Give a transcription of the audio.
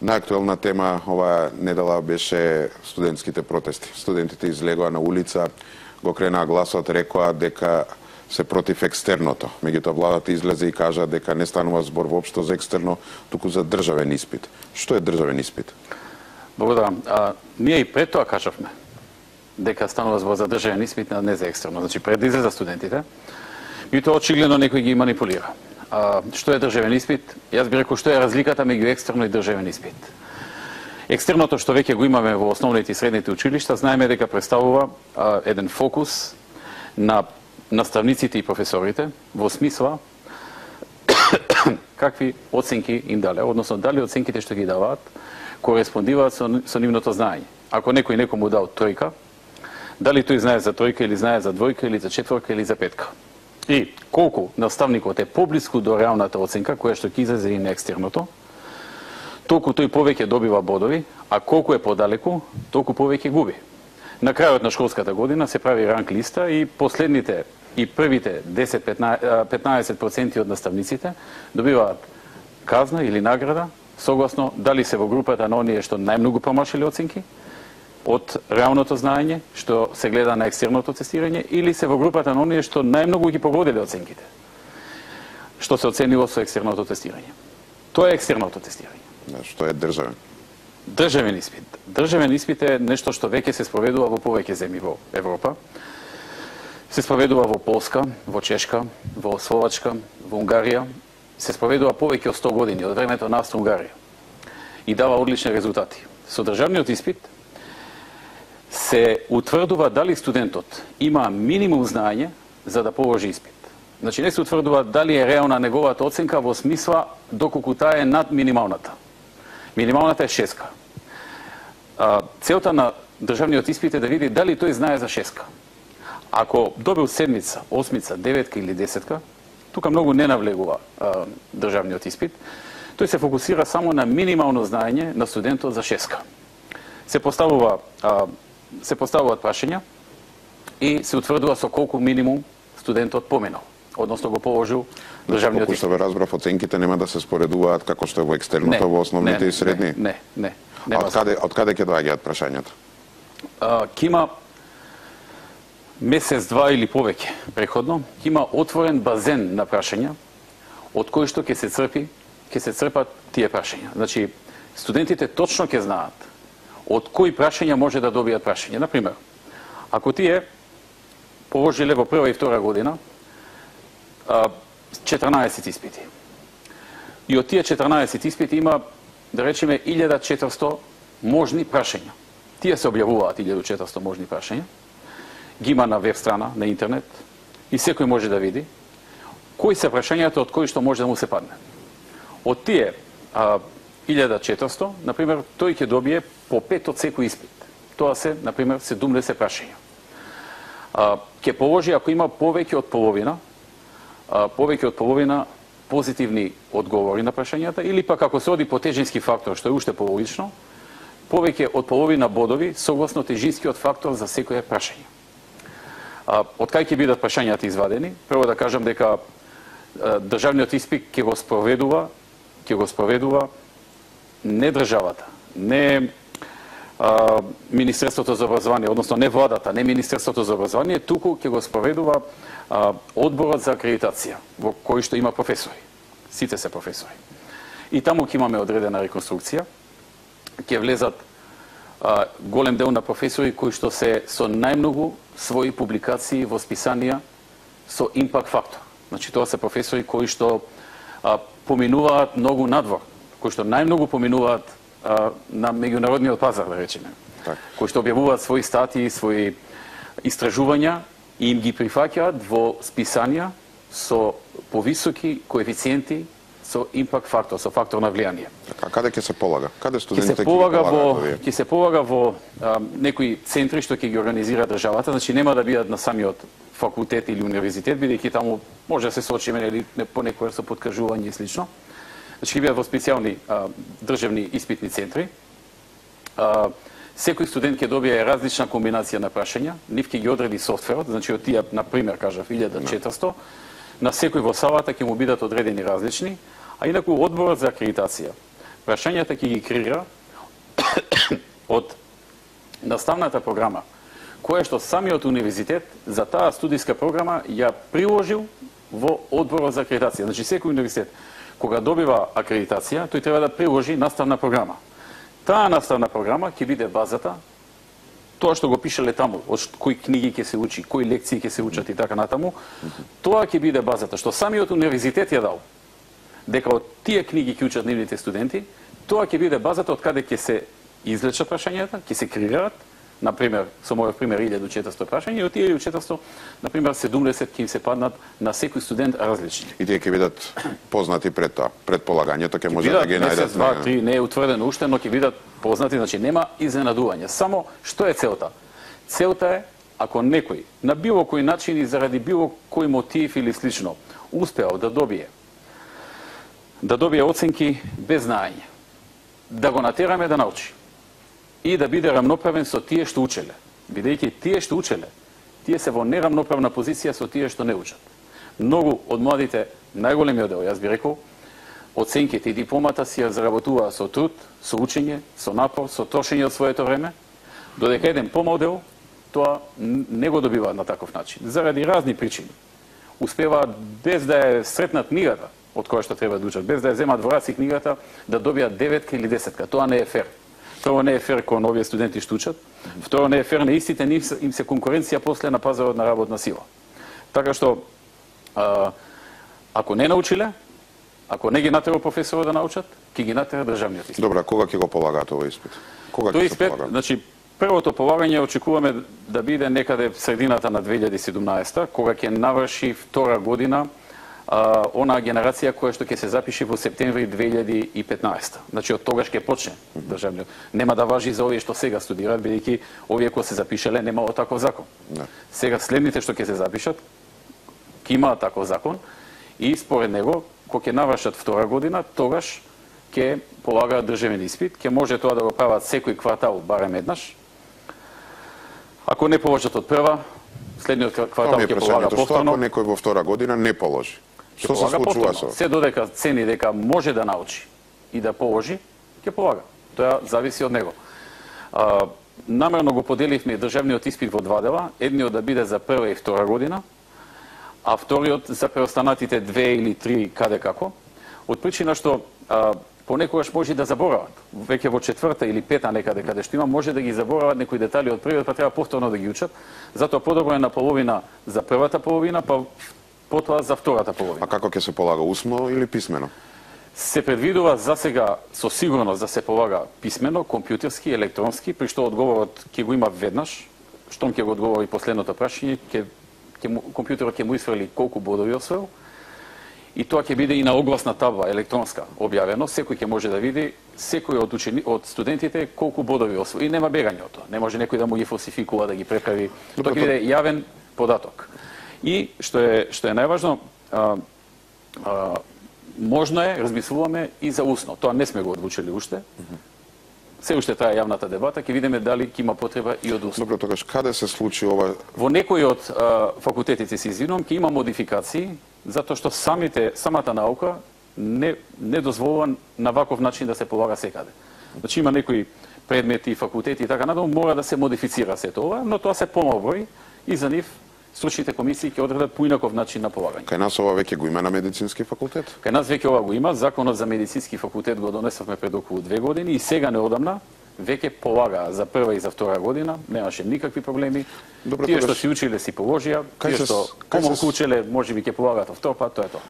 Најактуелна тема оваа недела беше студентските протести. Студентите излегоа на улица, го кренаа гласот, рекоа дека се против екстерното. Меѓутоа владата излезе и кажа дека не станува збор воопшто за екстерно, туку за државен испит. Што е државен испит? Благодарам. Ние и пред тоа кажавме дека станува збор за државен испит, а не за екстерно. Значи пред да излеза студентите, меѓутоа очигледно некој ги манипулира. Што е државен испит? Јас би рекол што е разликата меѓу екстерно и државен испит. Екстерното што веќе го имаме во основните и средните училишта, знаеме дека представува еден фокус на наставниците и професорите во смисла какви оценки им дале, односно дали оценките што ги даваат кореспондираат со нивното знаење. Ако некој некому дал тројка, дали тој знае за тројка или знае за двојка или за четворка или за петка. И колку наставникот е поблиску до реалната оценка, која што ќе излезе и на екстерното, толку тој повеќе добива бодови, а колку е подалеку, толку повеќе губи. На крајот на школската година се прави ранг листа и последните и првите 10-15% од наставниците добиваат казна или награда, согласно дали се во групата на оние што најмногу промашиле оценки, од реалното знаење, што се гледа на екстерното тестирање, или се во групата на оние што најмногу ги погодиле оценките, што се оценило со екстерното тестирање. Тоа е екстерното тестирање. Што е државен? Државен испит. Државен испит е нешто што веќе се спроведува во повеќе земји во Европа. Се спроведува во Полска, во Чешка, во Словачка, во Унгарија. Се спроведува повеќе од 100 години, од времето на Австро-Унгарија. И дава одлични резултати. Со државниот испит се утврдува дали студентот има минимум знаење за да положи испит. Значи не се утврдува дали е реална неговата оценка во смисла доколку таа е над минималната. Минималната е 6. Целта на државниот испит е да види дали тој знае за 6. Ако добил 7, 8, 9 или 10, тука многу не навлегува државниот испит, тој се фокусира само на минимално знаење на студентот за 6. Се поставуваат прашања и се утврдува со колку минимум студентот поменал, односно го положил државниот испит. Колку што ве разбрав, оценките нема да се споредуваат како што е во екстерното, во основните и средни? Не. Од каде ќе доаѓаат прашањата? Ќе има месец, два или повеќе преходно, ќе има отворен базен на прашања од кои што ќе се црпат тие прашања. Значи, студентите точно ќе знаат од кои прашања може да добијат прашање. Например, ако тие положиле во прва и втора година 14 испити. И од тие 14 испити има, да речеме, 1400 можни прашања. Тие се објавуваат 1400 можни прашања. Ги има на веб страна, на интернет, и секој може да види кои се прашањата од кои што може да му се падне. Од тие 1400, например, тој ќе добие по 5 од секој испит. Тоа се, например, 70 прашања. Ќе положи, ако има повеќе од половина позитивни одговори на прашањата, или пак ако се оди по тежински фактор, што е уште пологично, повеќе од половина бодови согласно тежинскиот фактор за секое прашање. Од кај ќе бидат прашањата извадени? Прво да кажам дека државниот испит ќе го спроведува не државата, не Министерството за образование, односно не владата, не Министерството за образование, туку ќе го спроведува одборот за акредитација, во кој што има професори. Сите се професори. И таму ќе имаме одредена реконструкција. Ќе влезат голем дел на професори кои што се со најмногу своји публикации во списанија со импакт фактор. Значи тоа се професори кои што поминуваат многу надвор, кои што најмногу поминуваат на меѓународниот пазар, да речеме. Кои што објавуваат своји статии, своји истражувања и им ги прифаќаат во списанија со повисоки коефициенти со импакт фактор, со фактор на влијание. А каде ќе се полага? Каде студентите ќе се полага во некои центри што ќе ги организира државата, значи нема да бидат на самиот факултет или универзитет, бидејќи таму може да се соочиме или понекогаш со подкажување и слично. Значи ќе бидат во специјални државни испитни центри. Секој студент ќе добие различна комбинација на прашања, нив ќе ги одреди софтверот, значи од тие, например, кажав 1400, на секој во салата ќе му бидат одредени различни, а инаку одборот за акредитација прашањата ќе ги креира од наставната програма, која што самиот универзитет за таа студиска програма ја приложил во одборот за акредитација. Значи, секој универзитет, кога добива акредитација, тој треба да приложи наставна програма. Таа наставна програма ќе биде базата, тоа што го пишеле таму, од кои книги ќе се учи, кои лекции ќе се учат и така натаму, тоа ќе биде базата, што самиот универзитет ја дал, дека од тие книги ќе учат нивните студенти, тоа ќе биде базата од каде ќе се извлечат прашањата, ќе се креираат, например, со мојот пример 1400 прашања, и од тие 1400, например, 70 ќе им се паднат на секој студент различни. И тие ќе бидат познати пред тоа, пред полагањето, ќе може да ги најдат. Месец, два, три, не е утврдено уште, но ќе бидат познати, значи нема изненадување. Само што е целта? Целта е, ако некој на било кој начин и заради било кој мотив или слично успеал да добие оценки без знаење, да го натераме да научи и да биде рамноправен со тие што учеле. Бидејќи тие што учеле, тие се во нерамноправна позиција со тие што не учат. Многу од младите, најголемиот дел, јас би рекол, оценките и дипломата си ја заработуваа со труд, со учење, со напор, со трошење од своето време, додека еден помал дел, тоа не го добиваат на таков начин. Заради разни причини. Успеваат без да е сретнат книгата, од која што треба да учат, без да ја земат во раци книгата, да добијат 9 или 10. Тоа не е фер. Прво не е фер кон овие студенти што учат, второ не е фер на истите, им се конкуренција после на пазарот на работна сила. Така што, ако не научиле, ако не ги натера професорот да научат, ќе ги натера државниот испит. Добра, кога ќе го полагаат овој испит? Кога Тој ќе се испит, полага? значи, првото полагање очекуваме да биде некаде в средината на 2017, кога ќе наврши втора година онаа генерација која што ќе се запише во септември 2015. Значи, од тогаш ќе почне државниот. Нема да важи за овие што сега студираат, бидејќи овие кои се запишале немало таков закон. Да. Сега следните што ќе се запишат, ќе имаат таков закон и според него, кога ќе навршат втора година, тогаш ќе полагаат државен испит, ќе може тоа да го прават секој квартал барем еднаш. Ако не положат од прва, следниот квартал ќе полага повторно. Ако некој во втора година не положи, што се случува со? Се додека цени дека може да научи и да положи, ќе полага. Тоа зависи од него. Намерно го поделивме државниот испит во два дела, едниот да биде за прва и втора година, а вториот за преостанатите 2 или 3 каде како, од причина што понекогаш може да заборават. Веќе во четврта или пета некаде каде што има, може да ги заборават некои детали од првиот, па треба повторно да ги учат. Затоа подобро е на половина за првата половина, па потоа за втората половина. А како ќе се полага, усно или писмено? Се предвидува за сега со сигурност да се полага писмено, компјутерски, електронски, при што одговорот ќе го има веднаш, штом ќе го одговори последното прашање, компјутерот ќе му исфрли колку бодови освоил, и тоа ќе биде и на огласна табла електронска објавено, секој ќе може да види секој од студентите колку бодови освои и нема бегање од тоа. Не може некој да му ги фалсификува, да ги преправи. Тоа ќе биде јавен податок. И што е најважно, можно е, размислуваме и за усно. Тоа не сме го одлучили уште. Се уште трае јавната дебата, ќе видиме дали ќе има потреба и од усно. Добро, тогаш каде се случи ова? Во некои од факултетите, се извинувам, ќе има модификации, затоа што самата наука не дозволува на ваков начин да се полага секаде. Значи има некои предмети, факултети и така надолу, мора да се модифицира сето ова, но тоа се помал број и за нив стручните комисии ќе одредат поинаков начин на полагање. Кај нас ова веќе го има на медицински факултет? Кај нас веќе ова го има, законот за медицински факултет го донесовме пред околу 2 години и сега неодамна веќе полага за прва и за втора година, немаше никакви проблеми. Добро, тие што си училе си положија, тие што помалку учеле можеби ќе полагаат втор пат, тоа е тоа.